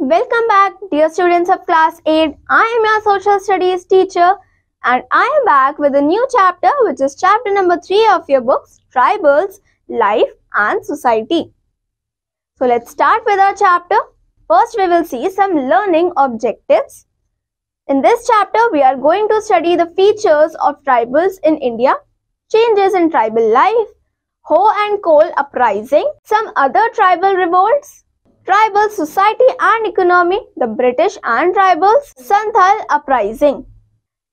Welcome back, dear students of class 8. I am your social studies teacher and I am back with a new chapter, which is chapter number 3 of your books, Tribals, Life and Society. So let's start with our chapter. First, we will see some learning objectives. In this chapter, we are going to study the features of tribals in India, changes in tribal life, Ho and Coal uprising, some other tribal revolts, tribal society and economy, the British and tribals, Santhal uprising.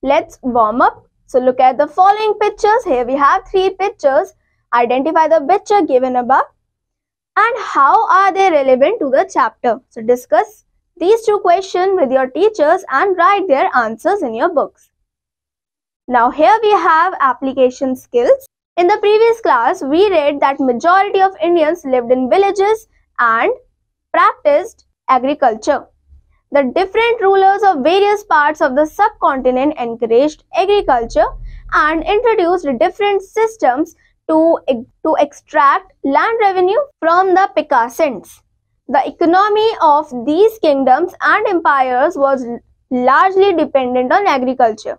Let's warm up. So look at the following pictures. Here we have 3 pictures. Identify the picture given above and how are they relevant to the chapter. So discuss these 2 questions with your teachers and write their answers in your books. Now here we have application skills. In the previous class, we read that majority of Indians lived in villages and practiced agriculture. The different rulers of various parts of the subcontinent encouraged agriculture and introduced different systems to extract land revenue from the peasants. The economy of these kingdoms and empires was largely dependent on agriculture.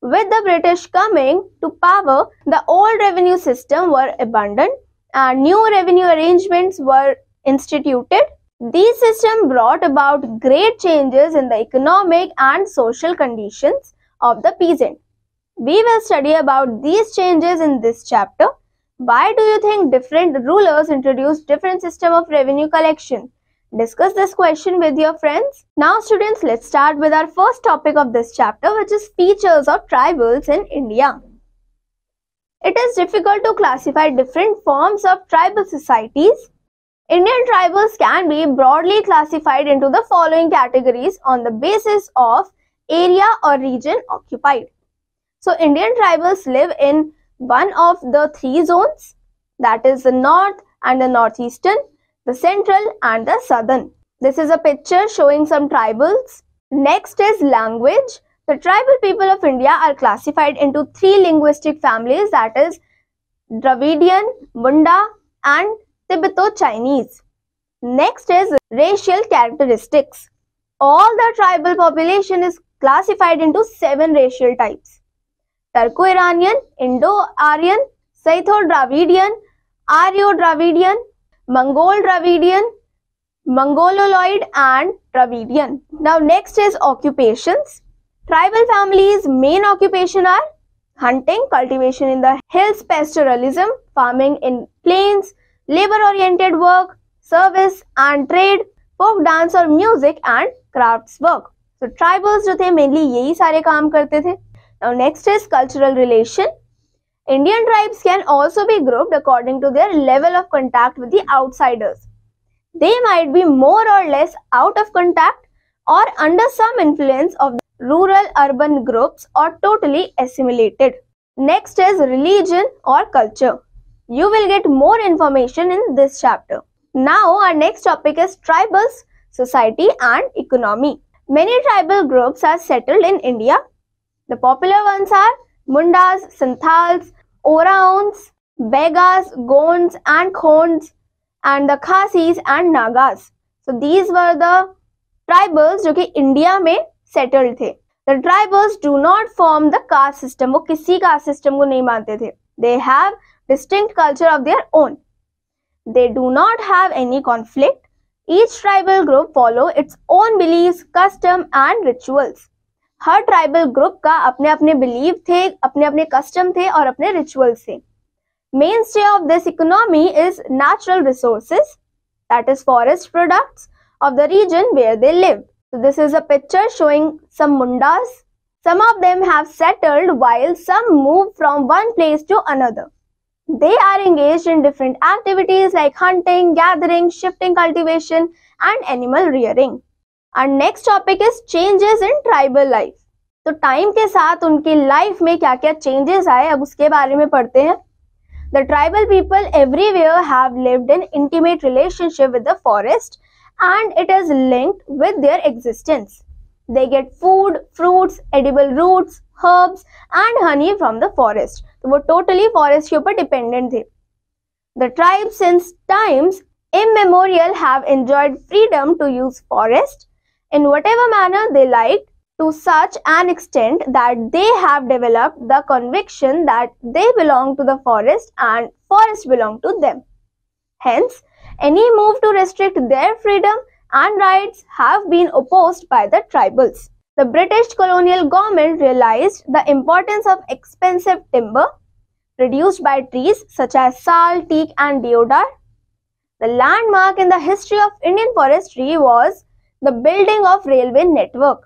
With the British coming to power, the old revenue system were abandoned and new revenue arrangements were instituted. These systems brought about great changes in the economic and social conditions of the peasant. We will study about these changes in this chapter. Why do you think different rulers introduced different system of revenue collection? Discuss this question with your friends. Now students, let's start with our first topic of this chapter, which is features of tribals in India. It is difficult to classify different forms of tribal societies. Indian tribals can be broadly classified into the following categories on the basis of area or region occupied. So Indian tribals live in one of the 3 zones, that is the north and the northeastern, the central and the southern. This is a picture showing some tribals. Next is language. The tribal people of India are classified into 3 linguistic families, that is Dravidian, Munda and Tibeto-Chinese. Next is racial characteristics. All the tribal population is classified into 7 racial types: Turco-Iranian, Indo-Aryan, Scytho-Dravidian, Aryo-Dravidian, Mongol-Dravidian, Mongoloid and Dravidian. Now next is occupations. Tribal families' main occupation are hunting, cultivation in the hills, pastoralism, farming in plains, labor-oriented work, service and trade, folk dance or music and crafts work. So tribals जो थे mainly यही सारे काम करते थे. Now next is cultural relation. Indian tribes can also be grouped according to their level of contact with the outsiders. They might be more or less out of contact or under some influence of the rural-urban groups or totally assimilated. Next is religion or culture. You will get more information in this chapter. Now our next topic is tribals, society and economy. Many tribal groups are settled in India. The popular ones are Mundas, Santhals, Oraons, Begas, Gonds and Khonds and the Khasis and Nagas. So these were the tribals जो कि India में settled थे. The tribals do not form the caste system. वो किसी caste system को नहीं मानते थे. They have distinct culture of their own. They do not have any conflict. Each tribal group follow its own beliefs, custom and rituals. Her tribal group का अपने अपने believe थे, अपने अपने कस्टम थे और अपने रिचुअल्स थे. Mainstay of this economy is natural resources, that is forest products of the region where they live. So this is a picture showing some Mundas. Some of them have settled while some moved from one place to another. They are engaged in different activities like hunting, gathering, shifting cultivation and animal rearing. Our next topic is changes in tribal life. तो time के साथ उनकी life में क्या क्या changes आए, अब उसके बारे में पढ़ते हैं. The tribal people everywhere have lived in intimate relationship with the forest and it is linked with their existence. They get food, fruits, edible roots, herbs and honey from the forest. तो वो totally forest के ऊपर dependent थे. The tribes since times immemorial have enjoyed freedom to use forest in whatever manner they liked, to such an extent that they have developed the conviction that they belong to the forest and forest belong to them. Hence, any move to restrict their freedom and rights have been opposed by the tribals. The British colonial government realized the importance of expensive timber produced by trees such as sal, teak and deodar. The landmark in the history of Indian forestry was the building of railway network.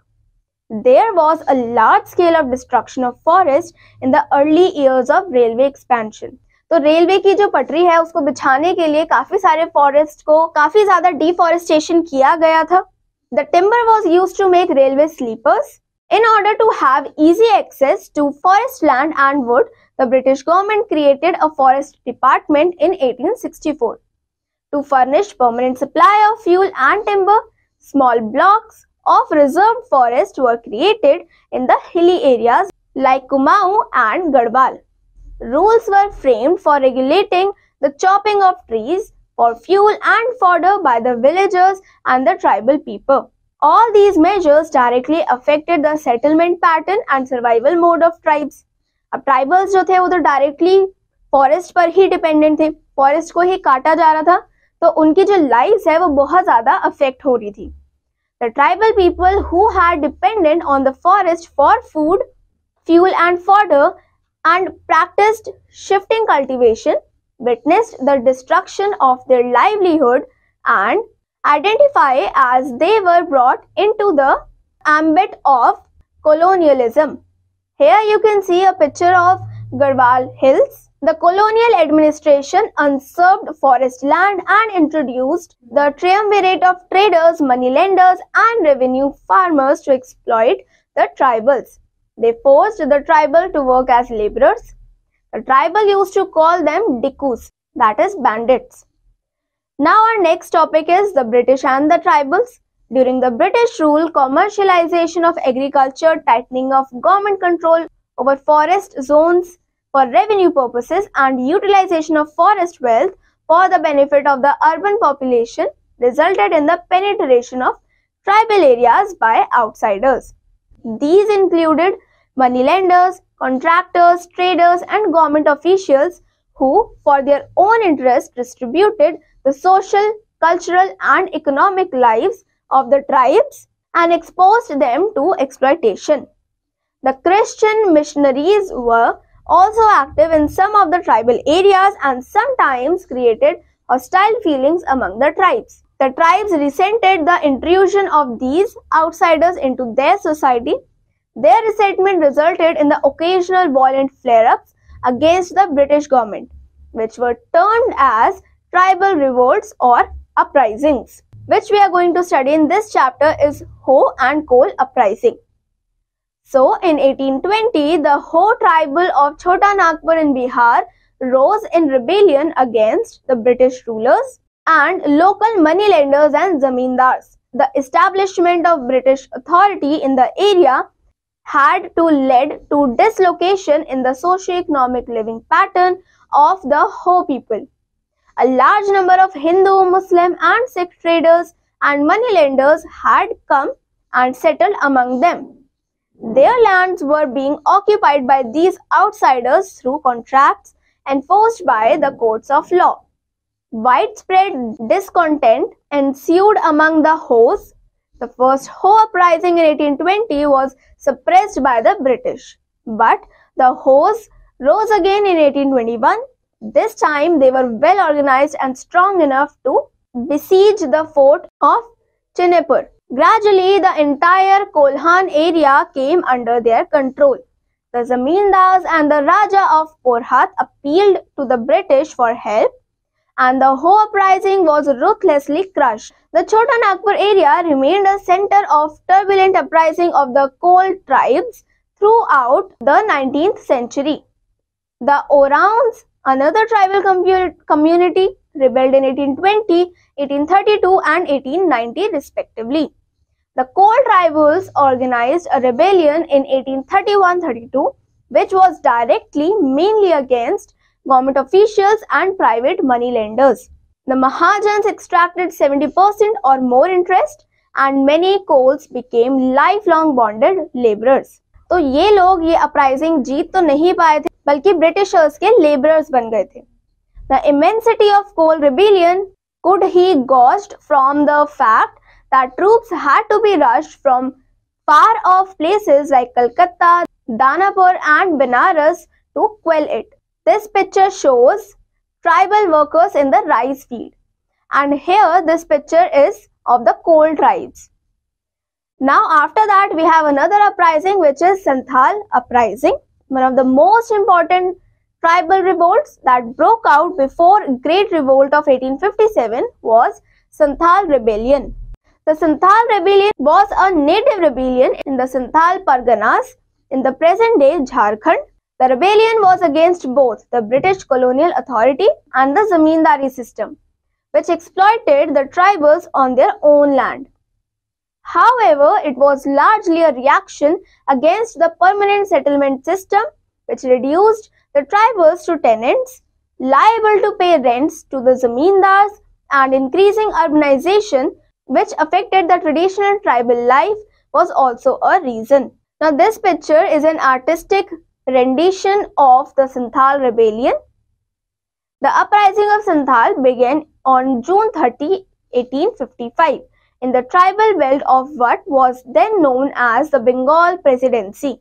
There was a large scale of destruction of forest in the early years of railway expansion. तो railway की जो पटरी है उसको बिछाने के लिए काफी सारे फॉरेस्ट को काफी ज्यादा डिफॉरेस्टेशन किया गया था. The timber was used to make railway sleepers. In order to have easy access to forest land and wood, the British government created a forest department in 1864. To furnish permanent supply of fuel and timber, small blocks of reserved forest were created in the hilly areas like Kumaon and Garhwal. Rules were framed for regulating the chopping of trees for fuel and fodder by the villagers and the tribal people. All these measures directly affected the settlement pattern and survival mode of tribes. अब tribals जो थे वो तो directly forest पर ही dependent थे, forest को ही काटा जा रहा था, तो उनकी जो lives है वो बहुत ज़्यादा affect हो रही थी. The tribal people who had dependent on the forest for food, fuel and fodder and practiced shifting cultivation witnessed the destruction of their livelihood and identify as they were brought into the ambit of colonialism. Here you can see a picture of Garhwal Hills. The colonial administration usurped forest land and introduced the triumvirate of traders, moneylenders and revenue farmers to exploit the tribals. They forced the tribal to work as laborers. The tribal used to call them Dikus, that is bandits. Now our next topic is the British and the tribals. During the British rule, commercialization of agriculture, tightening of government control over forest zones for revenue purposes and utilization of forest wealth for the benefit of the urban population resulted in the penetration of tribal areas by outsiders. These included moneylenders, contractors, traders and government officials who, for their own interest, distributed the social, cultural and economic lives of the tribes and exposed them to exploitation. The Christian missionaries were also active in some of the tribal areas and sometimes created hostile feelings among the tribes. The tribes resented the intrusion of these outsiders into their society. Their resentment resulted in the occasional violent flare-ups against the British government, which were termed as tribal revolts or uprisings, which we are going to study in this chapter is Ho and Kol uprising. So, in 1820, the Ho tribal of Chota Nagpur in Bihar rose in rebellion against the British rulers and local moneylenders and zamindars. The establishment of British authority in the area had to lead to dislocation in the socio-economic living pattern of the Ho people. A large number of Hindu, Muslim and Sikh traders and moneylenders had come and settled among them. Their lands were being occupied by these outsiders through contracts enforced by the courts of law. Widespread discontent ensued among the Hos. The first Ho uprising in 1820 was suppressed by the British, but the Hos rose again in 1821. This time they were well organized and strong enough to besiege the fort of Chinepur. Gradually, the entire Kolhan area came under their control. The Zamindars and the Raja of Porhat appealed to the British for help, and the Ho uprising was ruthlessly crushed. The Chota Nagpur area remained a center of turbulent uprising of the Kol tribes throughout the 19th century. The Oraons, another tribal community, rebelled in 1820, 1832 and 1890 respectively. The Kol tribals organized a rebellion in 1831-32, which was directly mainly against government officials and private moneylenders. The Mahajans extracted 70% or more interest and many Kols became lifelong bonded laborers. तो ये लोग ये uprising जीत तो नहीं पाए थे बल्कि Britishers के लेबरर्स बन गए थे. The immensity of Kol rebellion could be gauged from the fact that troops had to be rushed from far off places like Calcutta, Danapur and Benares to quell it. This picture shows tribal workers in the rice field, and here this picture is of the Kol tribes. Now after that we have another uprising, which is Santhal uprising, one of the most important tribal revolts that broke out before Great Revolt of 1857 was Santhal rebellion. The Santhal rebellion was a native rebellion in the Santhal Parganas in the present day Jharkhand. The rebellion was against both the British colonial authority and the Zamindari system, which exploited the tribals on their own land. However, it was largely a reaction against the permanent settlement system, which reduced the tribals to tenants, liable to pay rents to the zamindars, and increasing urbanization, which affected the traditional tribal life, was also a reason. Now, this picture is an artistic rendition of the Santhal rebellion. The uprising of Santhal began on June 30, 1855. In the tribal belt of what was then known as the Bengal Presidency.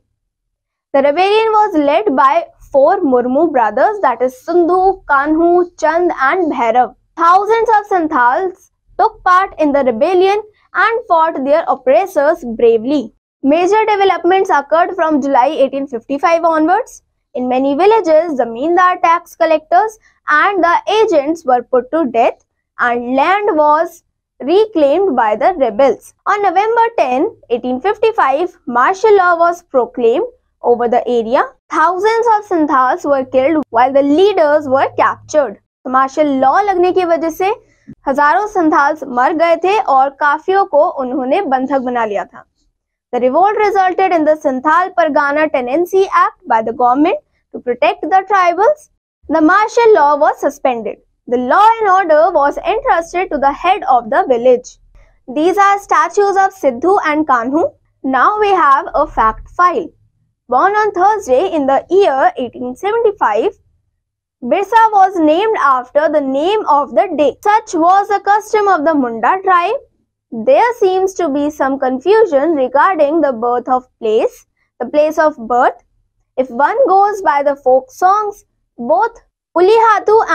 The rebellion was led by 4 Murmu brothers, that is Sindhu, Kanhu, Chand and Bhairav. Thousands of Santhals took part in the rebellion and fought their oppressors bravely. Major developments occurred from July 1855 onwards. In many villages, the zamindar tax collectors and the agents were put to death and land was reclaimed by the rebels. On November 10, 1855, martial law was proclaimed over the area. Thousands of Santhals were killed while the leaders were captured. तो martial law लगने की वजह से हजारों Santhals मर गए थे और काफियों को उन्होंने बंधक बना लिया था. The revolt resulted in the Santhal Pargana Tenancy Act by the government to protect the tribals. The martial law was suspended. The law and order was entrusted to the head of the village. These are statues of Sidhu and Kanhu. Now we have a fact file. Born on Thursday in the year 1875, Birsa was named after the name of the day. Such was the custom of the Munda tribe. There seems to be some confusion regarding the birth of place, the place of birth. If one goes by the folk songs, both Ulihatu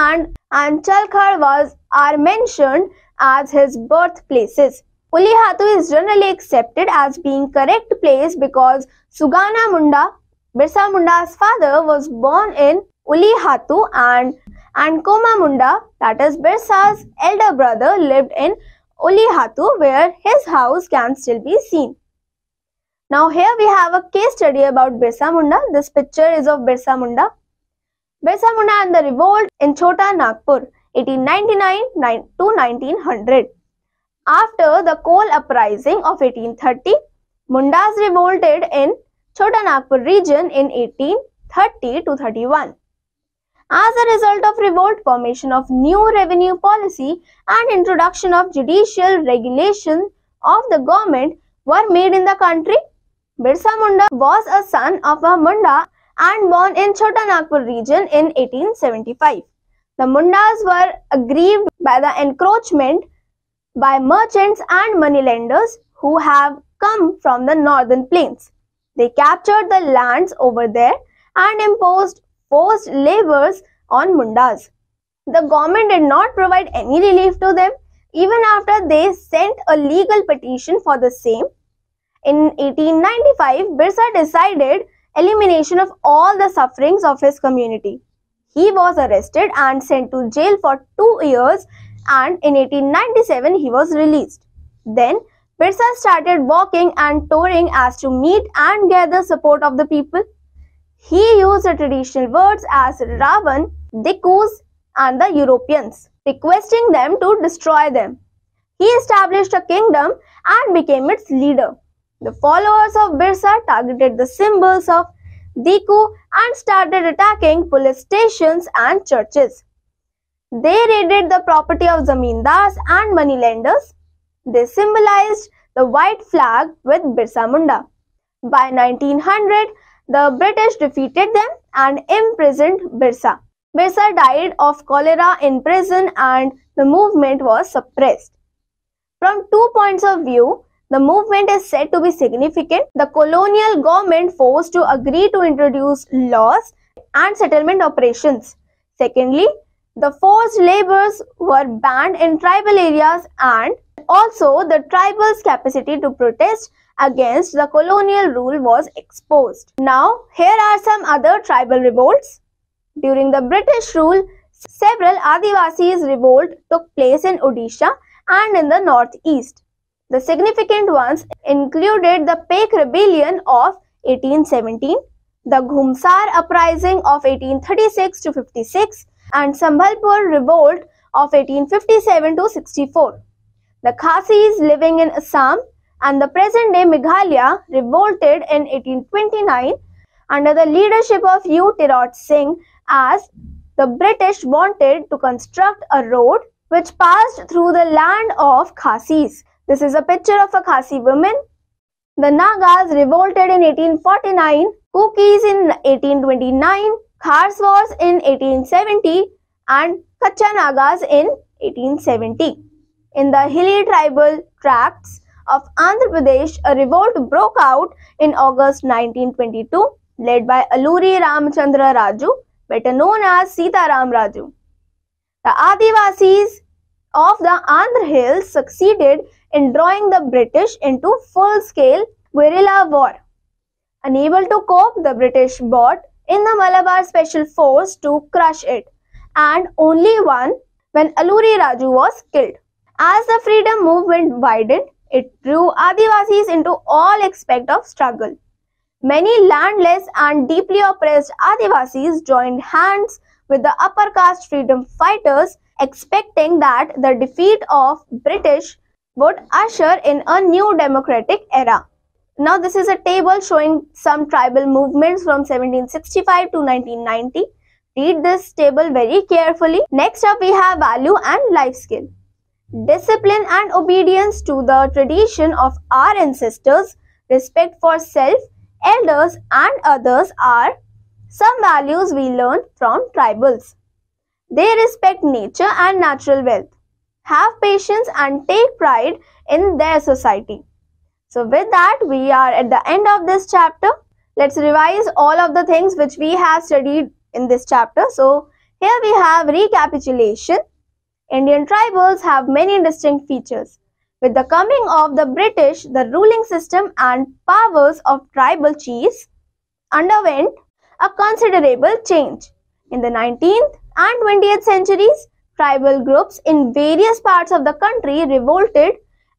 and Chalkhar are mentioned as his birthplaces. Ulihatu is generally accepted as being correct place because Sugana Munda, Birsa Munda's father, was born in Ulihatu and Koma Munda, that is Birsa's elder brother, lived in Ulihatu, where his house can still be seen. Now here we have a case study about Birsa Munda. This picture is of Birsa Munda. Birsa Munda and the revolt in Chota Nagpur, 1899 to 1900. After the Kol uprising of 1830, Mundas revolted in Chota Nagpur region in 1830 to 31. As a result of revolt, formation of new revenue policy and introduction of judicial regulation of the government were made in the country. Birsa Munda was a son of a Munda and born in Chota Nagpur region in 1875. The Mundas were aggrieved by the encroachment by merchants and moneylenders who have come from the northern plains. They captured the lands over there and imposed forced labors on Mundas. The government did not provide any relief to them even after they sent a legal petition for the same. In 1895, Birsa decided elimination of all the sufferings of his community. He was arrested and sent to jail for 2 years, and in 1897 he was released. Then Birsa started walking and touring as to meet and gather support of the people. He used the traditional words as Ravan, Dikus and the Europeans, requesting them to destroy them. He established a kingdom and became its leader. The followers of Birsa targeted the symbols of Diku and started attacking police stations and churches. They raided the property of zamindars and moneylenders. They symbolized the white flag with Birsa Munda. By 1900, the British defeated them and imprisoned Birsa. Birsa died of cholera in prison and the movement was suppressed. From 2 points of view, the movement is said to be significant. The colonial government forced to agree to introduce laws and settlement operations. Secondly, the forced labors were banned in tribal areas, and also the tribals' capacity to protest against the colonial rule was exposed. Now, here are some other tribal revolts. During the British rule, several Adivasis revolt took place in Odisha and in the northeast. The significant ones included the Pek Rebellion of 1817, the Ghumsar Uprising of 1836 to 56, and Sambhalpur Revolt of 1857 to 64. The Khasis living in Assam and the present-day Meghalaya revolted in 1829 under the leadership of U. Tirot Singh, as the British wanted to construct a road which passed through the land of Khasis. This is a picture of a Khasi woman. The Nagas revolted in 1849, Kukis in 1829, Kharswars in 1870 and Kacha Nagas in 1870. In the hilly tribal tracts of Andhra Pradesh, a revolt broke out in August 1922, led by Alluri Ramchandra Raju, better known as Sitaram Raju. The Adivasis of the Andhra Hills succeeded in drawing the British into full-scale guerrilla war. Unable to cope, the British brought in the Malabar Special Force to crush it, and only won when Alluri Raju was killed. As the freedom movement widened, it drew Adivasis into all aspects of struggle. Many landless and deeply oppressed Adivasis joined hands with the upper caste freedom fighters, expecting that the defeat of British would usher in a new democratic era. Now this is a table showing some tribal movements from 1765 to 1990. Read this table very carefully. Next up we have value and life skill. Discipline and obedience to the tradition of our ancestors, respect for self, elders and others are some values we learn from tribals. They respect nature and natural wealth, have patience and take pride in their society. So with that, we are at the end of this chapter. Let's revise all of the things which we have studied in this chapter. So here we have recapitulation. Indian tribals have many distinct features. With the coming of the British, the ruling system and powers of tribal chiefs underwent a considerable change. In the 19th and 20th centuries, tribal groups in various parts of the country revolted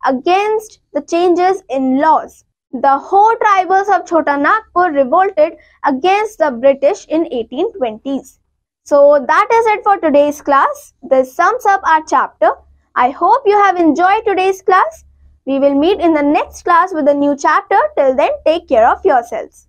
against the changes in laws. The Ho tribals of Chota Nagpur revolted against the British in 1820s. So that is it for today's class. This sums up our chapter. I hope you have enjoyed today's class. We will meet in the next class with a new chapter. Till then, take care of yourselves.